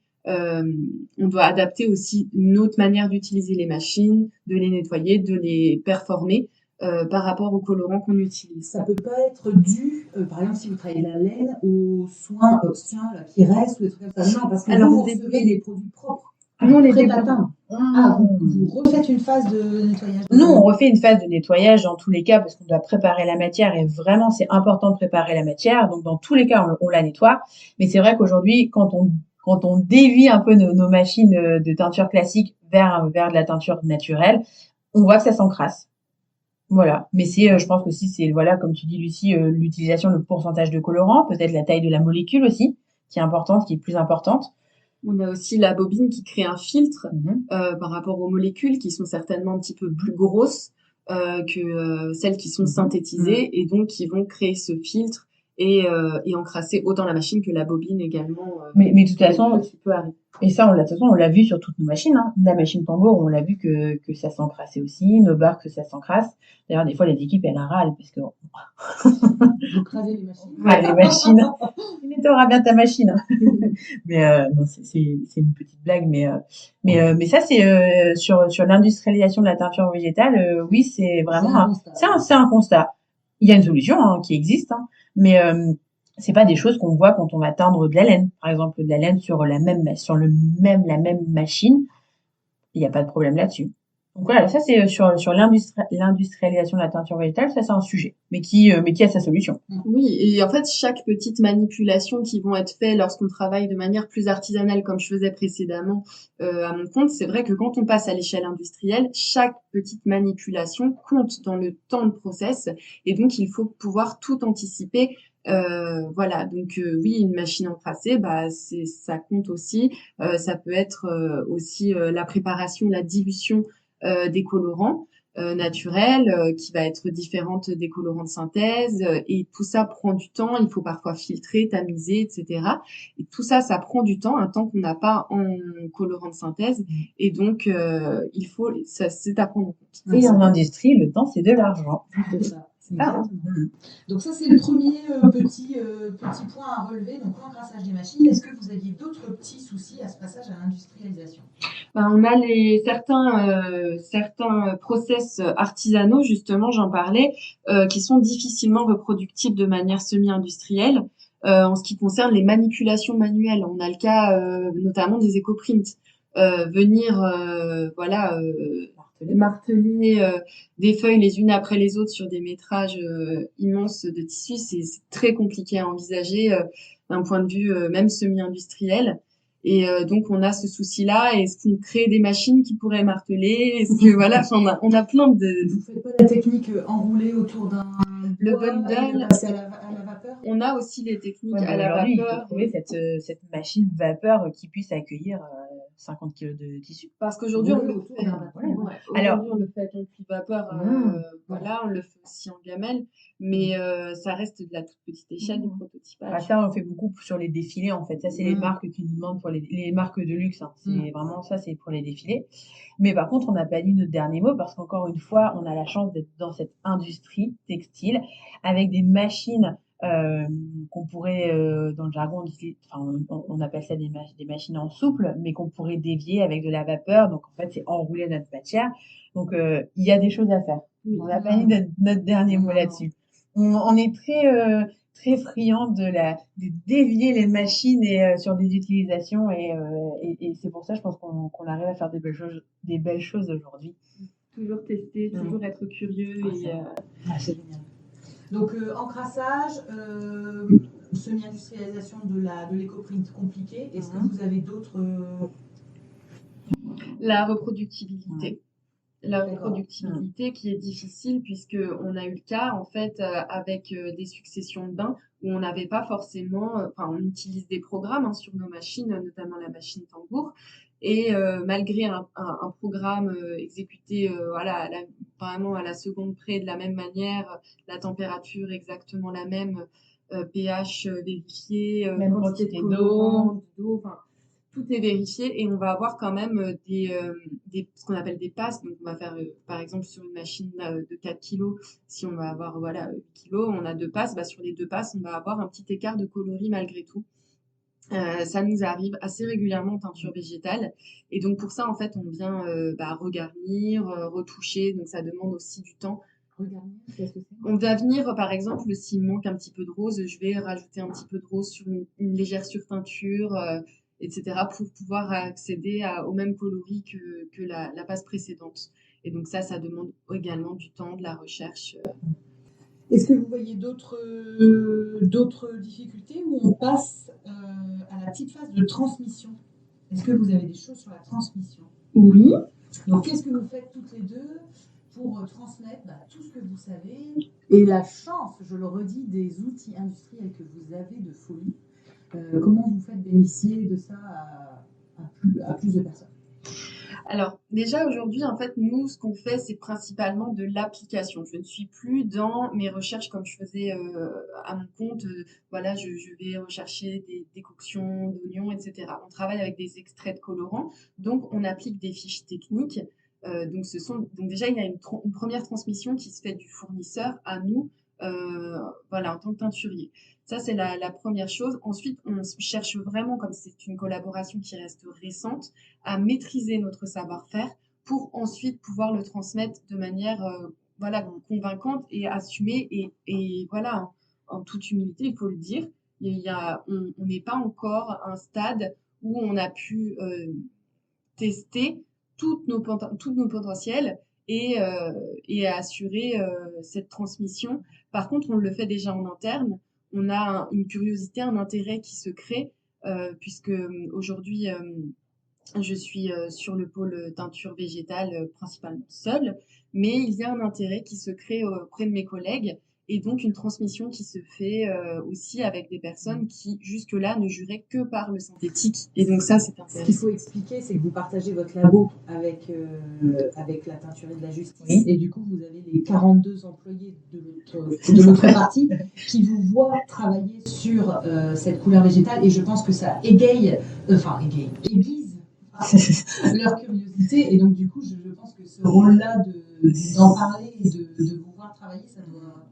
aussi notre manière d'utiliser les machines, de les nettoyer, de les performer par rapport aux colorants qu'on utilise. Ça peut pas être dû, par exemple, si vous travaillez la laine, aux soins là, qui restent ou des trucs comme ça. Non, parce que Alors, vous recevez des produits propres. Nous, les prêt-à-teindre. Vous refaites une phase de nettoyage. Nous, on refait une phase de nettoyage dans tous les cas parce qu'on doit préparer la matière et vraiment, c'est important de préparer la matière. Donc, dans tous les cas, on la nettoie. Mais c'est vrai qu'aujourd'hui, quand on dévie un peu nos machines de teinture classique vers de la teinture naturelle, on voit que ça s'encrasse. Voilà. Mais je pense que si c'est, voilà, comme tu dis, Lucie, l'utilisation, le pourcentage de colorant, peut-être la taille de la molécule aussi, qui est importante, qui est plus importante. On a aussi la bobine qui crée un filtre par rapport aux molécules qui sont certainement un petit peu plus grosses que celles qui sont synthétisées et donc qui vont créer ce filtre et encrasser autant la machine que la bobine également. Mais de toute façon, et ça, de toute façon, on l'a vu sur toutes nos machines, hein. La machine tambour, on l'a vu que ça s'encrassait aussi, nos barres, que ça s'encrasse. D'ailleurs, des fois, les équipes, elles râlent, parce que vous crasez les machines. Ouais, les machines. Tu nettoieras bien ta machine. Mais non, c'est une petite blague, mais ça, c'est sur l'industrialisation de la teinture végétale, oui, c'est vraiment c'est un constat. Il y a une solution qui existe, mais c'est pas des choses qu'on voit quand on va teindre de la laine. Par exemple, de la laine sur la même machine, il n'y a pas de problème là-dessus. Donc voilà, ça c'est sur l'industrialisation de la teinture végétale, ça c'est un sujet, mais qui a sa solution. Oui, et en fait chaque petite manipulation qui vont être faites lorsqu'on travaille de manière plus artisanale, comme je faisais précédemment à mon compte, c'est vrai que quand on passe à l'échelle industrielle, chaque petite manipulation compte dans le temps de process, et donc il faut pouvoir tout anticiper. Voilà, donc oui, une machine encrassée, ça compte aussi. Ça peut être aussi la préparation, la dilution des colorants naturels qui va être différente des colorants de synthèse et tout ça prend du temps. Il faut parfois filtrer, tamiser, etc. Et tout ça, ça prend du temps, un temps qu'on n'a pas en colorant de synthèse. Et donc c'est à prendre en compte. Et en industrie, le temps c'est de l'argent. C'est ça. Ah. Donc ça, c'est le premier petit point à relever, donc l'encrassage des machines. Est-ce que vous aviez d'autres petits soucis à ce passage à l'industrialisation? On a certains process artisanaux, justement, j'en parlais, qui sont difficilement reproductibles de manière semi-industrielle. En ce qui concerne les manipulations manuelles, on a le cas notamment des éco-prints. Marteler des feuilles les unes après les autres sur des métrages immenses de tissus, c'est très compliqué à envisager d'un point de vue même semi-industriel. Et donc on a ce souci-là. Est-ce qu'on crée des machines qui pourraient marteler? Est-ce que voilà, on a plein de. Vous faites pas la technique enroulée autour d'un le bundle passer à la vapeur? On a aussi les techniques à la vapeur. Il faut trouver cette machine vapeur qui puisse accueillir 50 kg de tissu. Parce qu'aujourd'hui on le fait. Alors on le fait avec un puits vapeur. Voilà, on le fait aussi en gamelle, mais ça reste de la toute petite échelle du prototypage. Ça, on le fait beaucoup sur les défilés en fait. Ça, c'est les marques qui nous demandent pour les marques de luxe. C'est vraiment ça, c'est pour les défilés. Mais par contre, on n'a pas dit notre dernier mot parce qu'encore une fois, on a la chance d'être dans cette industrie textile avec des machines qu'on pourrait, dans le jargon, on appelle ça des machines en souple, mais qu'on pourrait dévier avec de la vapeur. Donc, en fait, c'est enrouler notre matière. Donc, il y a des choses à faire. On n'a pas dit notre dernier mot là-dessus. On est très friand de dévier les machines et sur des utilisations et c'est pour ça, je pense qu'on arrive à faire des belles choses aujourd'hui. Toujours tester, toujours être curieux c'est génial. Donc encrassage, semi-industrialisation de l'éco-print compliqué. Est-ce que vous avez d'autres La reproductibilité. La reproductibilité qui est difficile puisque on a eu le cas en fait avec des successions de bains où on n'avait pas forcément, on utilise des programmes sur nos machines, notamment la machine tambour, et malgré un programme exécuté vraiment à la seconde près de la même manière, la température exactement la même, pH vérifié, Même quantité de quantité colorant, d'eau, enfin tout est vérifié et on va avoir quand même ce qu'on appelle des passes. Donc on va faire par exemple sur une machine de 4 kilos, si on va avoir 8 kilos, on a 2 passes, bah, sur les 2 passes, on va avoir un petit écart de coloris malgré tout. Ça nous arrive assez régulièrement en teinture végétale. Et donc pour ça, en fait, on vient regarnir, retoucher. Donc ça demande aussi du temps. Regardez, qu'est-ce que c'est? On va venir, par exemple, s'il manque un petit peu de rose, je vais rajouter un petit peu de rose sur une légère surteinture, etc. pour pouvoir accéder au même coloris que la passe précédente. Et donc ça demande également du temps, de la recherche. Est-ce que vous voyez d'autres difficultés où on passe à la petite phase de transmission? Est-ce que vous avez des choses sur la transmission? Oui. Donc, qu'est-ce que vous faites toutes les deux pour transmettre tout ce que vous savez et la chance, je le redis, des outils industriels que vous avez de folie? Comment vous faites bénéficier de ça à plus de personnes? Alors, déjà aujourd'hui, en fait, nous, ce qu'on fait, c'est principalement de l'application. Je ne suis plus dans mes recherches comme je faisais à mon compte. Voilà, je vais rechercher des décoctions d'oignons, etc. On travaille avec des extraits de colorants, donc on applique des fiches techniques. Donc déjà, il y a une première transmission qui se fait du fournisseur à nous, voilà, en tant que teinturier. Ça, c'est la première chose. Ensuite, on cherche vraiment, comme c'est une collaboration qui reste récente, à maîtriser notre savoir-faire pour ensuite pouvoir le transmettre de manière voilà, convaincante et assumée. Et voilà, en toute humilité, il faut le dire, on n'est pas encore à un stade où on a pu tester toutes nos potentiels et assurer cette transmission. Par contre, on le fait déjà en interne. On a une curiosité, un intérêt qui se crée, puisque aujourd'hui, je suis sur le pôle teinture végétale principalement seule, mais il y a un intérêt qui se crée auprès de mes collègues et donc une transmission qui se fait aussi avec des personnes qui jusque-là ne juraient que par le synthétique. Et donc ça, c'est Ce qu'il intéressant. faut expliquer, c'est que vous partagez votre labo avec la teinturerie de la justice. Oui. Et du coup, vous avez les 42 employés de l'autre partie qui vous voient travailler sur cette couleur végétale. Et je pense que ça aiguise leur curiosité. Et donc, du coup, je pense que ce rôle-là d'en parler et de vous voir travailler, c'est intéressant.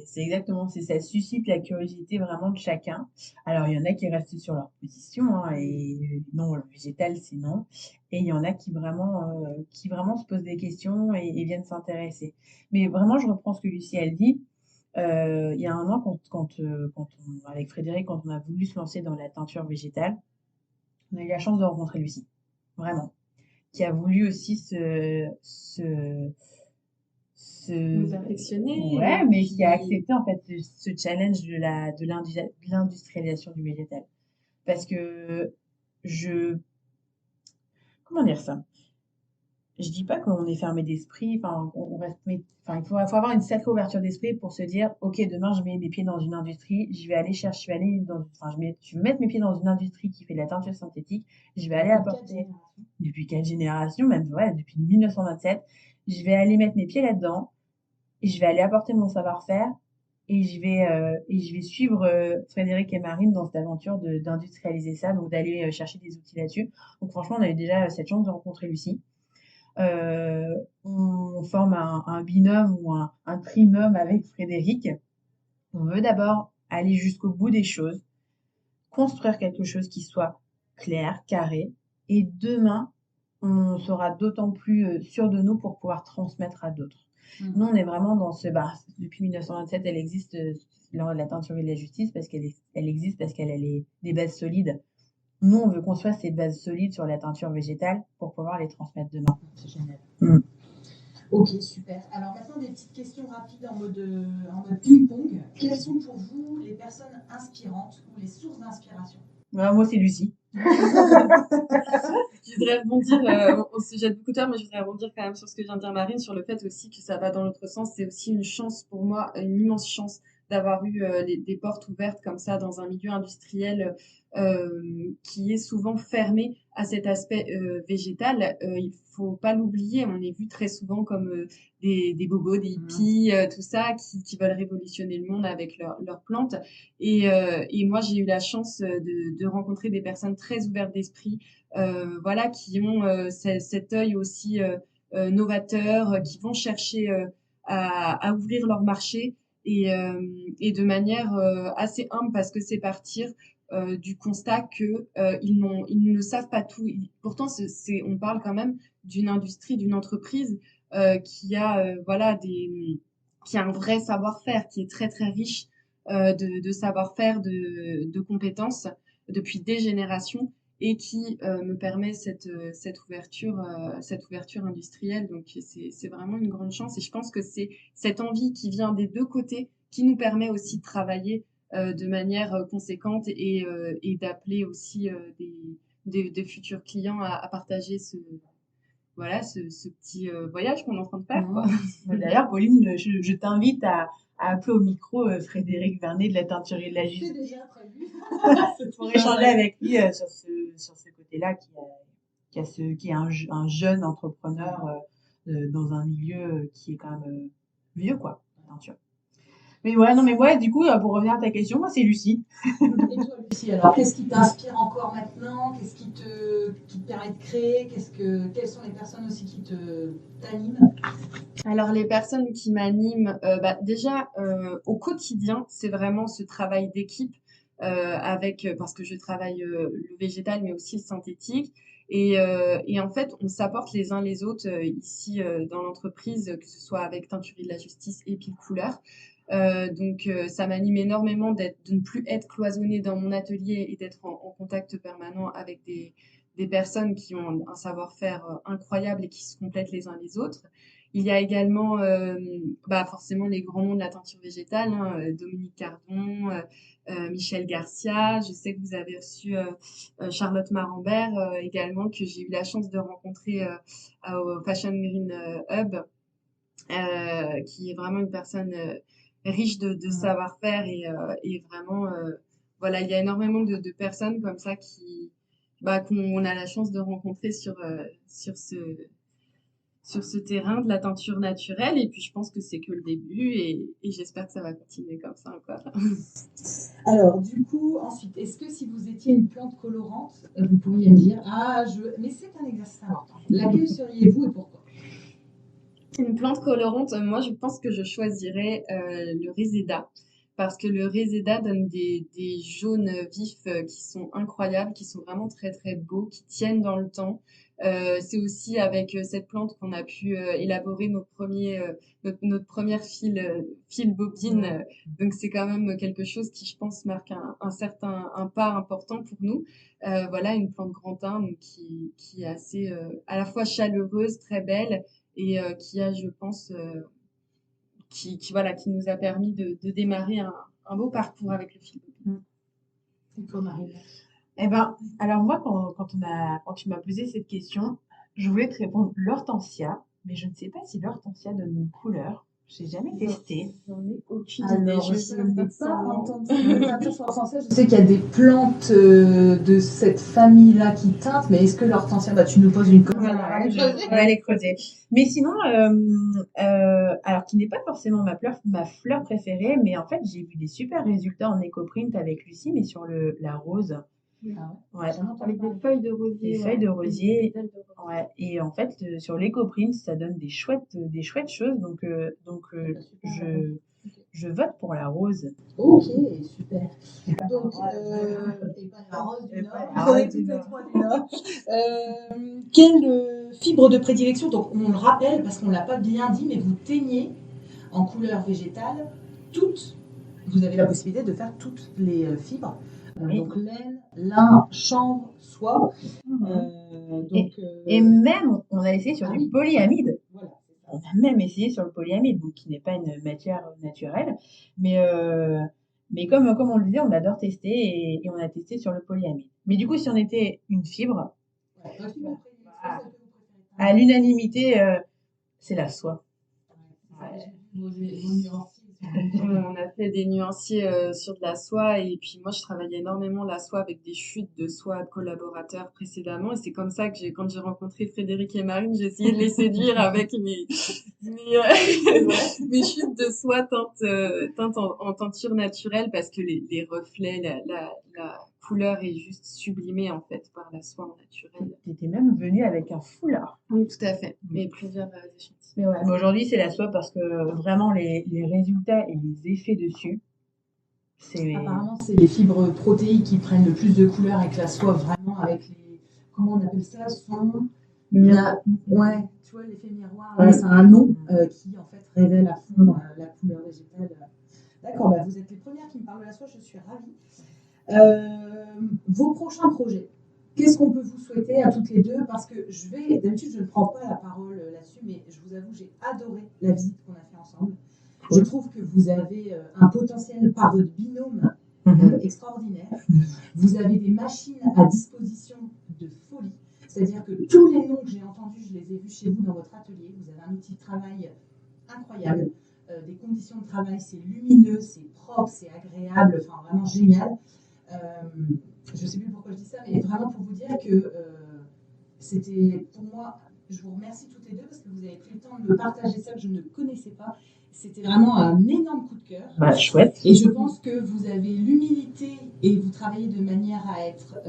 C'est exactement, ça suscite la curiosité vraiment de chacun. Alors, il y en a qui restent sur leur position, hein, et non, le végétal, c'est non. Et il y en a qui vraiment se posent des questions et viennent s'intéresser. Mais vraiment, je reprends ce que Lucie, elle dit. Il y a un an, avec Frédéric, quand on a voulu se lancer dans la teinture végétale, on a eu la chance de rencontrer Lucie, vraiment, qui a voulu aussi Nous perfectionner. ouais, Et mais qui a puis, accepté en fait ce challenge de l'industrialisation du végétal. Parce que comment dire ça? Je dis pas qu'on est fermé d'esprit, enfin, on reste, enfin, faut avoir une sacrée ouverture d'esprit pour se dire, ok, demain je mets mes pieds dans une industrie, je vais mettre mes pieds dans une industrie qui fait de la teinture synthétique, je vais aller apporter, depuis quelle génération, même, ouais, depuis 1927, je vais aller mettre mes pieds là-dedans, et je vais aller apporter mon savoir-faire, et je vais suivre Frédéric et Marine dans cette aventure d'industrialiser ça, donc d'aller chercher des outils là-dessus. Donc franchement, on a eu déjà cette chance de rencontrer Lucie. On forme un binôme ou un trinôme avec Frédéric. On veut d'abord aller jusqu'au bout des choses, construire quelque chose qui soit clair, carré, et demain, on sera d'autant plus sûr de nous pour pouvoir transmettre à d'autres. Nous, on est vraiment dans depuis 1927, elle existe, la teinturerie de la justice, parce elle existe parce qu'elle a des bases solides. Nous, on veut construire ces bases solides sur la teinture végétale pour pouvoir les transmettre demain. C'est génial. Mm. Ok, super. Alors maintenant, des petites questions rapides en mode ping-pong. Quelles sont pour vous les personnes inspirantes ou les sources d'inspiration? Moi, c'est Lucie. je voudrais rebondir, on se jette beaucoup de termes, mais je voudrais rebondir quand même sur ce que vient de dire Marine, sur le fait aussi que ça va dans l'autre sens. C'est aussi une chance pour moi, une immense chance d'avoir eu des portes ouvertes comme ça dans un milieu industriel qui est souvent fermé à cet aspect végétal. Il faut pas l'oublier, on est vu très souvent comme des bobos, des hippies, tout ça, qui veulent révolutionner le monde avec leurs plantes. Et moi, j'ai eu la chance de rencontrer des personnes très ouvertes d'esprit, voilà, qui ont cet œil aussi novateur, qui vont chercher à ouvrir leur marché et de manière assez humble parce que c'est partir du constat que ils ne savent pas tout. Pourtant, on parle quand même d'une industrie, d'une entreprise qui a voilà qui a un vrai savoir-faire, qui est très très riche de savoir-faire, de compétences depuis des générations et qui me permet cette ouverture industrielle. Donc c'est vraiment une grande chance et je pense que c'est cette envie qui vient des deux côtés qui nous permet aussi de travailler de manière conséquente et d'appeler aussi des futurs clients à partager ce petit voyage qu'on est en train de faire, quoi. D'ailleurs, Pauline, je t'invite à appeler au micro Frédéric Vernet de la teinturerie de la C'est Juste déjà prévu. pour échanger avec lui sur ce côté-là qui est un jeune entrepreneur dans un milieu qui est quand même vieux, quoi, la teinture. Mais ouais, non, mais ouais, du coup, pour revenir à ta question, moi, c'est Lucie. Et toi, Lucie, alors, qu'est-ce qui t'inspire encore maintenant? Qu'est-ce qui te permet de créer? Quelles sont les personnes aussi qui t'animent? Alors les personnes qui m'animent, déjà au quotidien, c'est vraiment ce travail d'équipe avec parce que je travaille le végétal mais aussi le synthétique et en fait on s'apporte les uns les autres ici dans l'entreprise que ce soit avec Teinturerie de la Justice et Pile Couleur. Donc ça m'anime énormément de ne plus être cloisonnée dans mon atelier et d'être en contact permanent avec des personnes qui ont un savoir-faire incroyable et qui se complètent les uns les autres. Il y a également forcément les grands noms de la teinture végétale, hein, Dominique Cardon, Michel Garcia. Je sais que vous avez reçu Charlotte Marambert également, que j'ai eu la chance de rencontrer au Fashion Green Hub, qui est vraiment une personne riche de savoir-faire et vraiment, voilà, il y a énormément de personnes comme ça qu'on a la chance de rencontrer sur ce terrain de la teinture naturelle. Et puis, je pense que c'est que le début et j'espère que ça va continuer comme ça encore. Alors, du coup, ensuite, est-ce que si vous étiez une plante colorante, vous pourriez me dire, mais c'est un exercice important. Laquelle seriez-vous et pourquoi? Une plante colorante, moi, je pense que je choisirais le réséda. Parce que le réséda donne des jaunes vifs qui sont incroyables, qui sont vraiment très très beaux, qui tiennent dans le temps. C'est aussi avec cette plante qu'on a pu élaborer notre première fil bobine. Donc c'est quand même quelque chose qui, je pense, marque un pas important pour nous. Voilà, une plante grand thym donc qui est assez à la fois chaleureuse, très belle et qui a, je pense, qui nous a permis de démarrer un beau parcours avec le film. Et toi, Marie? Eh ben, alors moi, quand tu m'as posé cette question, je voulais te répondre l'hortensia, mais je ne sais pas si l'hortensia donne une couleur. J'ai jamais testé. J'en ai aucune idée. Alors, Je je vais n'ai faire pas semblant. entendu de teinture sur l'hortensia. Je sais qu'il y a des plantes de cette famille-là qui teintent, mais est-ce que l'hortensia, tu nous poses une colle? Voilà, on va aller creuser. Mais sinon, alors qui n'est pas forcément ma fleur préférée, mais en fait, j'ai vu des super résultats en éco-print avec Lucie, mais sur la rose. Ouais. Avec des feuilles de rosier. Des feuilles de rosier. Des pétales de rosier. Ouais. Et en fait, sur l'éco-print, ça donne des chouettes choses. Donc, je vote pour la rose. Ok, super. Donc, et pas la rose du Nord. On est toutes les trois du Nord. Quelle fibre de prédilection? Donc, on le rappelle parce qu'on ne l'a pas bien dit, mais vous teignez en couleur végétale toutes. Vous avez la possibilité de faire toutes les fibres. Oui. Donc, laine, lin, chanvre, soie. Et même, on a essayé sur Ah du oui. polyamide. Voilà. On a même essayé sur le polyamide, donc qui n'est pas une matière naturelle. Mais comme on le disait, on adore tester et on a testé sur le polyamide. Mais du coup, si on était une fibre, à l'unanimité, c'est la soie. Ouais. On a fait des nuanciers sur de la soie et puis moi je travaillais énormément la soie avec des chutes de soie de collaborateurs précédemment et c'est comme ça que quand j'ai rencontré Frédéric et Marine, j'ai essayé de les séduire avec mes chutes de soie teintes en teinture naturelle parce que les reflets, la couleur est juste sublimée en fait par la soie en naturel. Tu étais même venue avec un foulard. Oui, tout à fait. Et plusieurs échantillons. Mais ouais, mais aujourd'hui, c'est la soie parce que vraiment, les résultats et les effets dessus, c'est... Apparemment, c'est les fibres protéiques qui prennent le plus de couleurs et que la soie vraiment avec les... Comment on appelle ça? Ouais, tu vois, l'effet miroir, là, c'est un nom qui en fait révèle à fond la couleur végétale. D'accord, bah, vous êtes les premières qui me parlent de la soie, je suis ravie. Vos prochains projets, qu'est-ce qu'on peut vous souhaiter à toutes les deux? Parce que d'habitude, je ne prends pas la parole là-dessus, mais je vous avoue, j'ai adoré la visite qu'on a fait ensemble. Je trouve que vous avez un potentiel par votre binôme extraordinaire. Vous avez des machines à disposition de folie. C'est-à-dire que tous les noms que j'ai entendus, je les ai vus chez vous dans votre atelier. Vous avez un outil de travail incroyable. Des conditions de travail, c'est lumineux, c'est propre, c'est agréable, enfin vraiment génial. Je ne sais plus pourquoi je dis ça, mais vraiment pour vous dire que c'était pour moi, je vous remercie toutes les deux parce que vous avez pris le temps de me partager ça que je ne connaissais pas. C'était vraiment un énorme coup de cœur. Bah, chouette. Et je pense que vous avez l'humilité et vous travaillez de manière à être,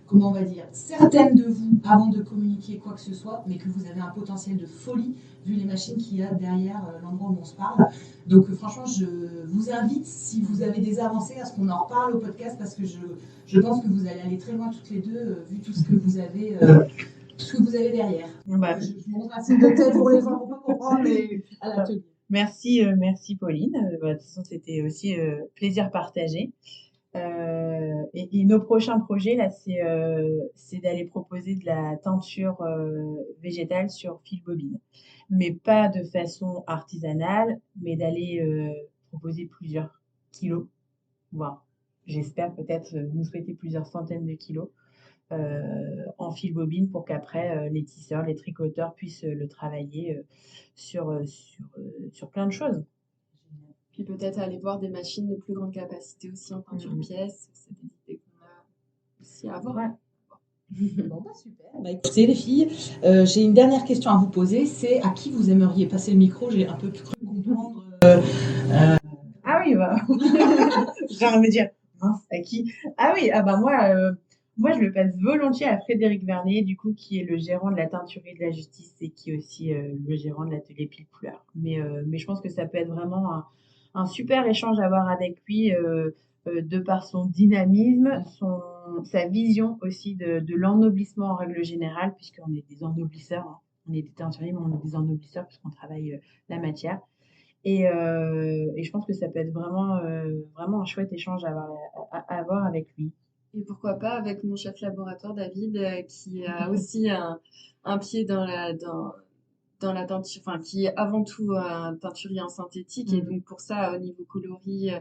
comment on va dire, certaine de vous avant de communiquer quoi que ce soit, mais que vous avez un potentiel de folie vu les machines qu'il y a derrière l'endroit où on se parle. Donc franchement, je vous invite, si vous avez des avancées, à ce qu'on en reparle au podcast parce que je pense que vous allez aller très loin toutes les deux vu tout ce que vous avez. Ce que vous avez derrière. Bah, je vous remercie de tête pour les gens, pour pas comprendre, mais à l'atelier. Merci Pauline. Bah, de toute façon, c'était aussi plaisir partagé. Et nos prochains projets, là, c'est d'aller proposer de la teinture végétale sur fil bobine. Mais pas de façon artisanale, mais d'aller proposer plusieurs kilos, voire, j'espère peut-être nous souhaiter plusieurs centaines de kilos. En fil bobine pour qu'après les tisseurs, les tricoteurs puissent le travailler sur plein de choses. Puis peut-être aller voir des machines de plus grande capacité aussi en peinture pièce. C'est des idées qu'on a aussi à avoir. Ouais. Bon, bah super. Bah, écoutez les filles, j'ai une dernière question à vous poser. C'est à qui vous aimeriez passer le micro? J'ai un peu cru comprendre. Ah oui, bah. J'ai envie de me dire, mince, à qui? Ah oui, ah bah moi, je le passe volontiers à Frédéric Vernet, du coup, qui est le gérant de la teinturerie de la Justice et qui est aussi le gérant de l'atelier Pile Couleur. Mais je pense que ça peut être vraiment un super échange à avoir avec lui, de par son dynamisme, sa vision aussi de l'ennoblissement en règle générale, puisqu'on est des ennoblisseurs, hein. On est des teinturiers, mais on est des ennoblisseurs puisqu'on travaille la matière. Et je pense que ça peut être vraiment un chouette échange à avoir avec lui. Et pourquoi pas avec mon chef laboratoire David, qui a aussi un pied dans la teinture, enfin qui est avant tout un teinturier en synthétique et donc pour ça au niveau coloris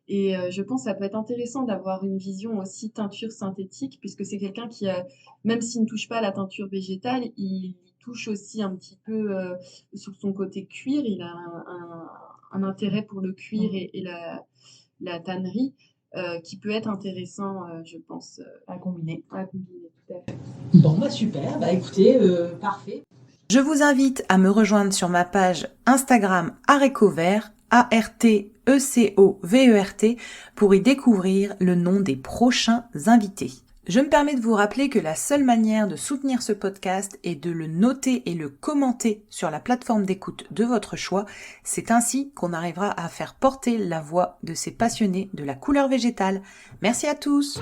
et je pense que ça peut être intéressant d'avoir une vision aussi teinture synthétique puisque c'est quelqu'un qui même s'il ne touche pas à la teinture végétale, il touche aussi un petit peu sur son côté cuir, il a un intérêt pour le cuir et la tannerie. Qui peut être intéressant, je pense, À combiner. à combiner, tout à fait. Bon, bah super. Bah écoutez, parfait. Je vous invite à me rejoindre sur ma page Instagram Arécovert, ARTECOVERT, pour y découvrir le nom des prochains invités. Je me permets de vous rappeler que la seule manière de soutenir ce podcast est de le noter et le commenter sur la plateforme d'écoute de votre choix. C'est ainsi qu'on arrivera à faire porter la voix de ces passionnés de la couleur végétale. Merci à tous!